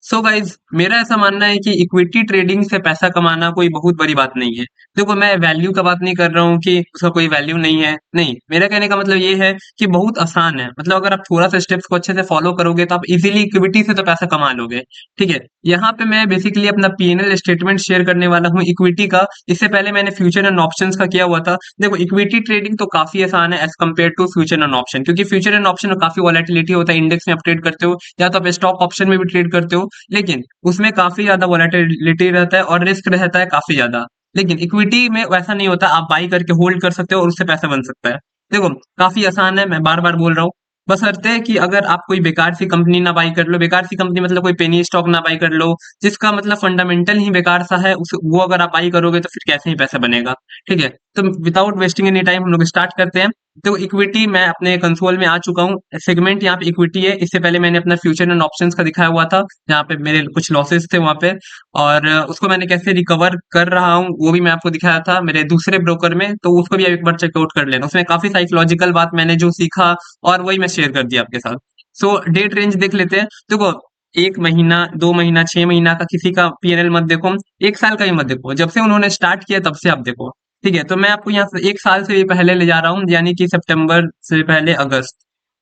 So guys मेरा ऐसा मानना है कि इक्विटी ट्रेडिंग से पैसा कमाना कोई बहुत बड़ी बात नहीं है। देखो मैं वैल्यू का बात नहीं कर रहा हूँ कि उसका कोई वैल्यू नहीं है, नहीं, मेरा कहने का मतलब ये है कि बहुत आसान है। मतलब अगर आप थोड़ा सा स्टेप्स को अच्छे से फॉलो करोगे तो आप इजीली इक्विटी से तो पैसा कमा लोगे। ठीक है, यहाँ पे मैं बेसिकली अपना पीएनएल स्टेटमेंट शेयर करने वाला हूँ इक्विटी का। इससे पहले मैंने फ्यूचर एंड ऑप्शंस का किया हुआ था। देखो इक्विटी ट्रेडिंग तो काफी आसान है as compare to future and option, क्योंकि फ्यूचर एंड ऑप्शन में काफी वॉलेटिलिटी होता है, इंडेक्स में आप ट्रेड करते हो या तो आप स्टॉक ऑप्शन में भी ट्रेड करते हो, लेकिन उसमें काफी ज्यादा वोलेटिलिटी रहता है और रिस्क रहता है काफी ज्यादा। लेकिन इक्विटी में वैसा नहीं होता, आप बाई करके होल्ड कर सकते हो और उससे पैसा बन सकता है। देखो काफी आसान है, मैं बार बार बोल रहा हूँ। बशर्ते कि अगर आप कोई बेकार सी कंपनी ना बाई कर लो, बेकार सी कंपनी मतलब कोई पेनी स्टॉक ना बाई कर लो जिसका मतलब फंडामेंटल ही बेकार सा है, उस वो अगर आप बाई करोगे तो फिर कैसे ही पैसा बनेगा। ठीक है, तो विदाउट वेस्टिंग एनी टाइम हम लोग स्टार्ट करते हैं। तो इक्विटी मैं अपने कंसोल में आ चुका हूँ, सेगमेंट यहाँ पे इक्विटी है। इससे पहले मैंने अपना फ्यूचर एंड ऑप्शंस का दिखाया हुआ था, जहाँ पे मेरे कुछ लॉसेस थे वहां पे, और उसको मैंने कैसे रिकवर कर रहा हूँ वो भी मैं आपको दिखाया था मेरे दूसरे ब्रोकर में, तो उसको भी आप एक बार चेकआउट कर लेना। उसमें काफी साइकोलॉजिकल बात मैंने जो सीखा और वही मैं शेयर कर दिया आपके साथ। सो डेट रेंज देख लेते हैं। देखो 1 महीना, 2 महीना, 6 महीना का किसी का पीएनएल मत देखो, 1 साल का भी मत देखो, जब से उन्होंने स्टार्ट किया तब से आप देखो। ठीक है, तो मैं आपको यहाँ से 1 साल से भी पहले ले जा रहा हूँ, यानी कि सितंबर से पहले अगस्त,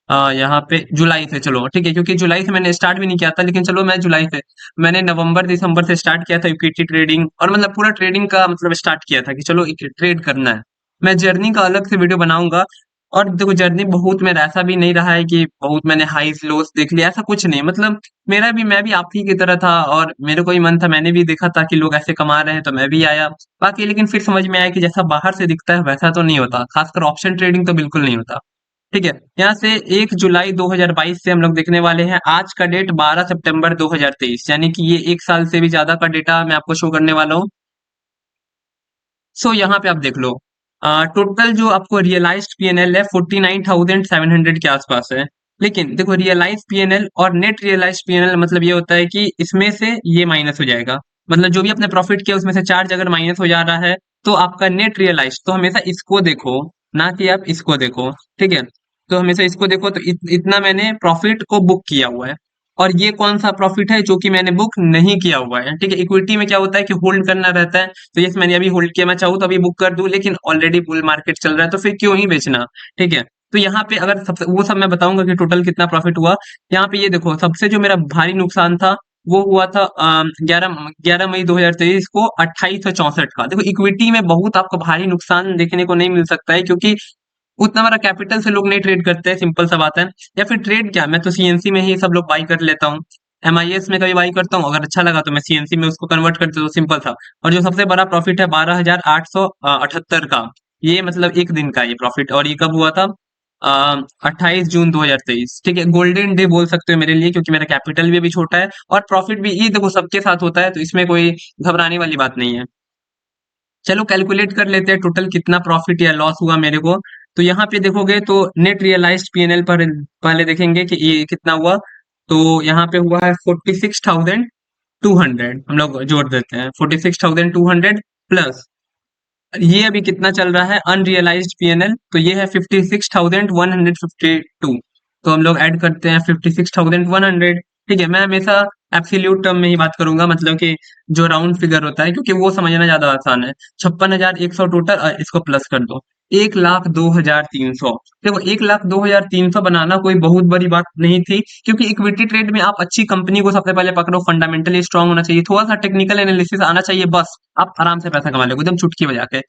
यहाँ पे जुलाई से, चलो ठीक है, क्योंकि जुलाई से मैंने स्टार्ट भी नहीं किया था, लेकिन चलो मैं जुलाई से, मैंने नवंबर दिसंबर से स्टार्ट किया था इक्विटी ट्रेडिंग, और मतलब पूरा ट्रेडिंग का मतलब स्टार्ट किया था कि चलो ट्रेड करना है। मैं जर्नी का अलग से वीडियो बनाऊंगा। और देखो जर्नी बहुत मेरा ऐसा भी नहीं रहा है कि बहुत मैंने हाईस लोस देख लिया, ऐसा कुछ नहीं। मतलब मेरा भी, मैं भी आप ही की तरह था और मेरे को ही मन था, मैंने भी देखा था कि लोग ऐसे कमा रहे हैं तो मैं भी आया। बाकी लेकिन फिर समझ में आया कि जैसा बाहर से दिखता है वैसा तो नहीं होता, खासकर ऑप्शन ट्रेडिंग तो बिल्कुल नहीं होता। ठीक है, यहाँ से 1 जुलाई 2022 से हम लोग देखने वाले हैं। आज का डेट 12 सितंबर 2023, यानी कि ये 1 साल से भी ज्यादा का डेटा मैं आपको शो करने वाला हूँ। सो यहाँ पे आप देख लो, टोटल जो आपको रियलाइज्ड पीएनएल है 49,700 के आसपास है। लेकिन देखो रियलाइज पीएनएल और नेट रियलाइज्ड पीएनएल मतलब ये होता है कि इसमें से ये माइनस हो जाएगा। मतलब जो भी आपने प्रॉफिट किया उसमें से चार्ज अगर माइनस हो जा रहा है तो आपका नेट रियलाइज, तो हमेशा इसको देखो, ना कि आप इसको देखो। ठीक है, तो हमेशा इसको देखो, तो इतना मैंने प्रॉफिट को बुक किया हुआ है। और ये कौन सा प्रॉफिट है जो कि मैंने बुक नहीं किया हुआ है। ठीक है, इक्विटी में क्या होता है कि होल्ड करना रहता है, तो यस मैंने अभी होल्ड किया, मैं चाहूँ तो अभी बुक कर दूं, लेकिन ऑलरेडी बुल मार्केट चल रहा है तो फिर क्यों ही बेचना। ठीक है, तो यहाँ पे अगर सबसे वो सब मैं बताऊंगा कि टोटल कितना प्रॉफिट हुआ। यहाँ पे ये देखो, सबसे जो मेरा भारी नुकसान था वो हुआ था 11 मई 2023 को 2864 का। देखो इक्विटी में बहुत आपको भारी नुकसान देखने को नहीं मिल सकता है, क्योंकि उतना बड़ा कैपिटल से लोग नहीं ट्रेड करते हैं, सिंपल सा बात है। या फिर ट्रेड क्या, मैं तो सीएनसी में ही सब लोग बाई कर लेता हूँ, एमआईएस में कभी बाई करता हूँ, अगर अच्छा लगा तो मैं सीएनसी में उसको कन्वर्ट कर देता हूँ, सिंपल था। और जो सबसे बड़ा प्रॉफिट है 12,878 का, ये मतलब एक दिन का ये प्रॉफिट, और ये कब हुआ था? 28 जून 2023। ठीक है, गोल्डन डे बोल सकते हो मेरे लिए, क्योंकि मेरा कैपिटल भी अभी छोटा है और प्रॉफिट भी ये देखो सबके साथ होता है, तो इसमें कोई घबराने वाली बात नहीं है। चलो कैलकुलेट कर लेते हैं टोटल कितना प्रॉफिट या लॉस हुआ मेरे को। तो यहाँ पे देखोगे तो नेट रियलाइज्ड पीएनएल पर पहले देखेंगे कि ये कितना हुआ। तो यहाँ पे हुआ है 46,200, हम लोग जोड़ देते हैं 46,200 प्लस ये अभी कितना चल रहा है अनरियलाइज्ड पीएनएल, तो ये है 56,152। तो हम लोग ऐड करते हैं 56,100। ठीक है, मैं हमेशा एब्सोल्यूट टर्म में ही बात करूंगा, मतलब कि जो राउंड फिगर होता है, क्योंकि वो समझना ज्यादा आसान है। 56,100 टोटल, इसको प्लस कर दो, 1,02,300। देखो 1,02,300 बनाना कोई बहुत बड़ी बात नहीं थी, क्योंकि इक्विटी ट्रेड में आप अच्छी कंपनी को सबसे पहले पकड़ो, फंडामेंटली स्ट्रांग होना चाहिए, थोड़ा सा टेक्निकल एनालिसिस आना चाहिए, बस आप आराम से पैसा कमा लोगे एकदम चुटकी बजा के।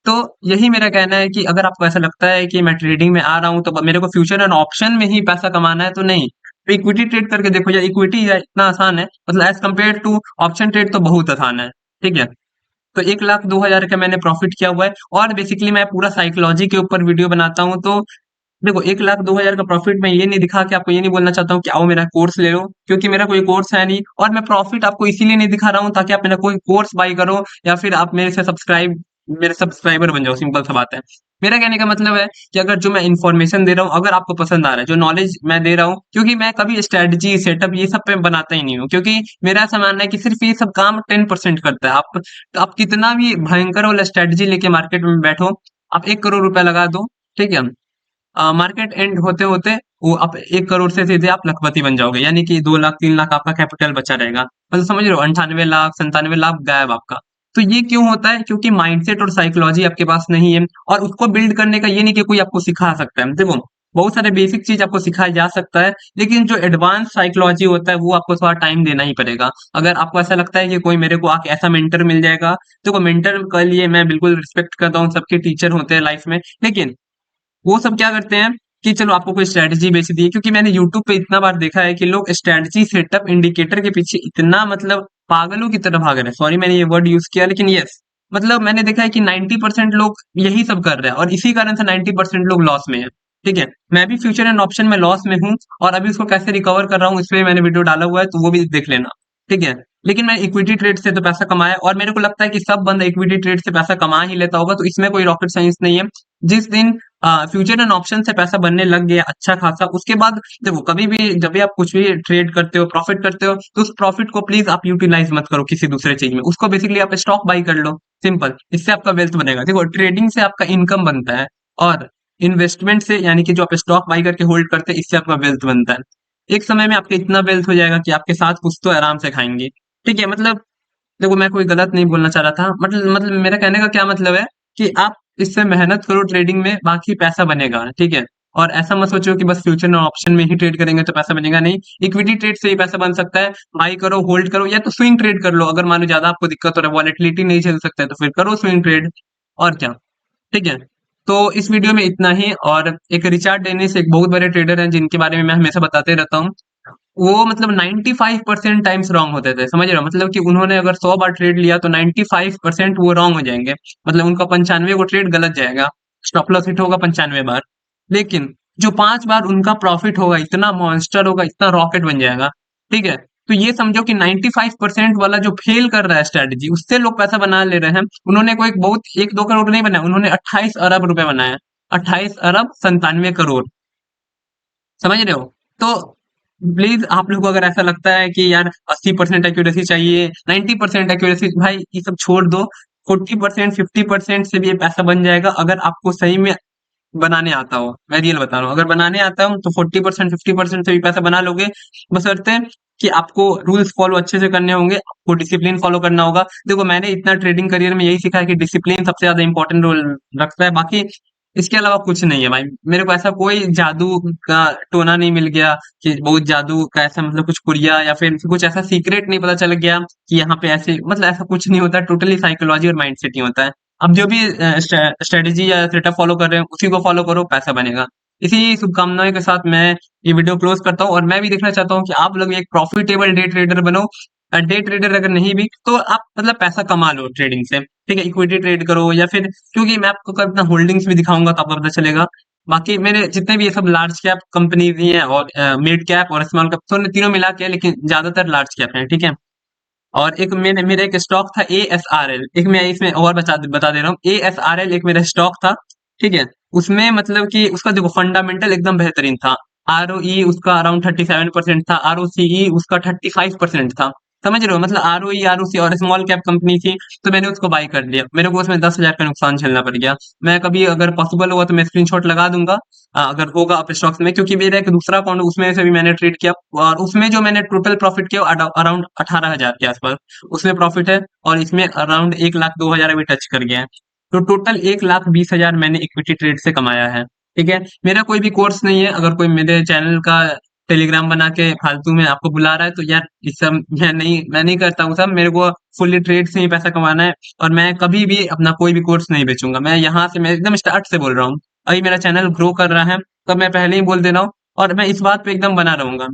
तो यही मेरा कहना है कि अगर आपको ऐसा लगता है कि मैं ट्रेडिंग में आ रहा हूँ तो मेरे को फ्यूचर एंड ऑप्शन में ही पैसा कमाना है, तो नहीं, तो इक्विटी ट्रेड करके देखो यार, इक्विटी इतना आसान है, मतलब as compare to option trade तो बहुत आसान है। ठीक है, तो 1,02,000 का मैंने प्रॉफिट किया हुआ है। और बेसिकली मैं पूरा साइकोलॉजी के ऊपर वीडियो बनाता हूँ, तो देखो 1,02,000 का प्रॉफिट मैं ये नहीं दिखा के आपको ये नहीं बोलना चाहता हूँ कि आओ मेरा कोर्स ले लो, क्योंकि मेरा कोई कोर्स है नहीं, और मैं प्रॉफिट आपको इसीलिए नहीं दिखा रहा हूँ ताकि आप मेरा कोई कोर्स बाई करो या फिर आप मेरे सब्सक्राइबर बन जाओ, सिंपल सा बात है। मेरा कहने का मतलब है कि अगर जो मैं इन्फॉर्मेशन दे रहा हूँ अगर आपको पसंद आ रहा है, जो नॉलेज मैं दे रहा हूँ, क्योंकि मैं कभी स्ट्रेटजी सेटअप ये सब पे बनाता ही नहीं हूँ, क्योंकि मेरा ऐसा मानना है कि सिर्फ ये सब काम 10% करता है। आप तो आप कितना भी भयंकर वाला स्ट्रेटजी लेके मार्केट में बैठो, आप 1 करोड़ रुपया लगा दो, ठीक है, मार्केट एंड होते-होते वो आप 1 करोड़ से सीधे आप लखपति बन जाओगे। यानी कि 2 लाख 3 लाख आपका कैपिटल बचा रहेगा। मतलब समझ रहे हो 98 लाख 97 लाख गायब आपका। तो ये क्यों होता है? क्योंकि माइंडसेट और साइकोलॉजी आपके पास नहीं है और उसको बिल्ड करने का ये नहीं कि कोई आपको सिखा सकता है। देखो, बहुत सारे बेसिक चीज़ आपको सिखाया जा सकता है, लेकिन जो एडवांस साइकोलॉजी होता है वो आपको थोड़ा टाइम देना ही पड़ेगा। अगर आपको ऐसा लगता है कि कोई मेरे को आके ऐसा मेंटर मिल जाएगा, देखो मेंटर के लिए मैं बिल्कुल रिस्पेक्ट करता हूँ, सबके टीचर होते हैं लाइफ में, लेकिन वो सब क्या करते हैं कि चलो आपको कोई स्ट्रैटेजी बेच दी है, क्योंकि मैंने यूट्यूब पे इतना बार देखा है कि लोग स्ट्रैटेजी सेटअप इंडिकेटर के पीछे इतना मतलब पागलों की तरह भाग रहे हैं। सॉरी मैंने ये वर्ड यूज किया, लेकिन यस, मतलब मैंने देखा है कि 90% लोग यही सब कर रहे हैं और इसी कारण से 90% लोग लॉस में है। ठीक है, मैं भी फ्यूचर एंड ऑप्शन में लॉस में हूँ और अभी उसको कैसे रिकवर कर रहा हूँ इस पे मैंने वीडियो डाला हुआ है, तो वो भी देख लेना। ठीक है, लेकिन मैं इक्विटी ट्रेड से तो पैसा कमाया और मेरे को लगता है कि सब बंदा इक्विटी ट्रेड से पैसा कमा ही लेता होगा, तो इसमें कोई रॉकेट साइंस नहीं है। जिस दिन फ्यूचर एंड ऑप्शन से पैसा बनने लग गया अच्छा खासा, उसके बाद देखो कभी भी जब भी आप कुछ भी ट्रेड करते हो प्रॉफिट करते हो, तो उस प्रॉफिट को प्लीज आप यूटिलाइज मत करो किसी दूसरे चीज में, उसको बेसिकली आप स्टॉक बाई कर लो। सिंपल, इससे आपका वेल्थ बनेगा। देखो ट्रेडिंग से आपका इनकम बनता है और इन्वेस्टमेंट से यानी कि जो आप स्टॉक बाई करके होल्ड करते हैं इससे आपका वेल्थ बनता है। एक समय में आपका इतना वेल्थ हो जाएगा कि आपके साथ कुछ तो आराम से खाएंगे। ठीक है, मतलब देखो मैं कोई गलत नहीं बोलना चाह रहा था, मतलब मेरा कहने का क्या मतलब है कि आप इससे मेहनत करो ट्रेडिंग में, बाकी पैसा बनेगा। ठीक है, और ऐसा मत सोचो कि बस फ्यूचर में ऑप्शन में ही ट्रेड करेंगे तो पैसा बनेगा, नहीं, इक्विटी ट्रेड से ही पैसा बन सकता है। बाई करो होल्ड करो या तो स्विंग ट्रेड कर लो, अगर मान लो ज्यादा आपको दिक्कत हो रहा है वॉलेटिलिटी नहीं झेल सकते तो फिर करो स्विंग ट्रेड, और क्या। ठीक है, तो इस वीडियो में इतना ही। और एक रिचार्ड डेनिस एक बहुत बड़े ट्रेडर हैं जिनके बारे में मैं हमेशा बताते रहता हूँ, वो मतलब 95% टाइम्स रॉन्ग होते थे, समझ रहे हो, मतलब कि उन्होंने अगर 100 बार ट्रेड लिया तो 95% वो रॉन्ग हो जाएंगे, मतलब उनका 95 को ट्रेड गलत जाएगा, स्टॉप लॉस हिट होगा 95 बार, लेकिन जो 5 बार उनका प्रॉफिट होगा इतना मॉन्स्टर होगा, इतना रॉकेट बन जाएगा। ठीक है, तो ये समझो कि 95% वाला जो फेल कर रहा है स्ट्रेटेजी, उससे लोग पैसा बना ले रहे हैं। उन्होंने कोई बहुत 1-2 करोड़ नहीं बनाया, उन्होंने 28 अरब रुपए बनाया, 28 अरब 97 करोड़, समझ रहे हो। तो प्लीज आप लोग को अगर ऐसा लगता है कि यार 80% एक्यूरेसी चाहिए, 90% एक्यूरेसी, भाई ये सब छोड़ दो। 40% 50% से भी ये पैसा बन जाएगा अगर आपको सही में बनाने आता हो। मैं रियल बता रहा हूँ, अगर बनाने आता हूँ तो 40% 50% से भी पैसा बना लोगे, बशर्ते कि आपको रूल्स फॉलो अच्छे से करने होंगे, आपको डिसिप्लिन फॉलो करना होगा। देखो मैंने इतना ट्रेडिंग करियर में यही सीखा है कि डिसिप्लिन सबसे ज्यादा इंपॉर्टेंट रोल रखता है, बाकी इसके अलावा कुछ नहीं है भाई। मेरे को ऐसा कोई जादू का टोना नहीं मिल गया कि बहुत जादू का ऐसा मतलब कुछ कुरिया या फिर कुछ ऐसा सीक्रेट नहीं पता चल गया कि यहाँ पे ऐसे, मतलब ऐसा कुछ नहीं होता, टोटली साइकोलॉजी और माइंडसेट ही होता है। अब जो भी स्ट्रेटेजी या सेटअप फॉलो कर रहे हैं उसी को फॉलो करो, पैसा बनेगा। इसी शुभकामनाएं के साथ मैं ये वीडियो क्लोज करता हूँ और मैं भी देखना चाहता हूँ कि आप लोग एक प्रॉफिटेबल डे ट्रेडर बनो। डे ट्रेडर अगर नहीं भी तो आप मतलब पैसा कमा लो ट्रेडिंग से। ठीक है, इक्विटी ट्रेड करो या फिर, क्योंकि मैं आपको कल अपना होल्डिंग्स भी दिखाऊंगा तो आपको पता चलेगा। बाकी मेरे जितने भी ये सब लार्ज कैप कंपनीज ही हैं और मिड कैप और स्मॉल कैप, तो तीनों मिला के हैं, लेकिन ज्यादातर लार्ज कैप हैं। ठीक है, और एक मैंने मेरा एक स्टॉक था ASRL, एक मैं इसमें और बता दे रहा हूँ, ASRL एक मेरा स्टॉक था। ठीक है, उसमें मतलब कि उसका देखो फंडामेंटल एकदम बेहतरीन था। ROE उसका अराउंड 37% था, ROCE उसका 35% था। समझ रहे हो, मतलब ROE और स्मॉल कैप कंपनी थी, तो मैंने उसको बाई कर लिया। मेरे को उसमें 10,000 का नुकसान झेलना पड़ गया। मैं कभी अगर पॉसिबल होगा तो मैं स्क्रीनशॉट लगा दूंगा, अगर होगा अप स्टॉक्स में, क्योंकि मेरा एक दूसरा अकाउंट उसमें से भी मैंने ट्रेड किया और उसमें जो मैंने टोटल प्रॉफिट किया अराउंड 18,000 के आसपास उसमें प्रॉफिट है, और इसमें अराउंड 1,02,000 अभी टच कर गया है। तो टोटल 1,20,000 मैंने इक्विटी ट्रेड से कमाया है। ठीक है, मेरा कोई भी कोर्स नहीं है, अगर कोई मेरे चैनल का टेलीग्राम बना के फालतू में आपको बुला रहा है तो यार इस सब मैं नहीं करता हूँ सब, मेरे को फुल्ली ट्रेड से ही पैसा कमाना है। और मैं कभी भी अपना कोई भी कोर्स नहीं बेचूंगा, मैं यहाँ से मैं एकदम स्टार्ट से बोल रहा हूँ। अभी मेरा चैनल ग्रो कर रहा है, तब मैं पहले ही बोल दे रहा हूँ और मैं इस बात पे एकदम बना रहूंगा।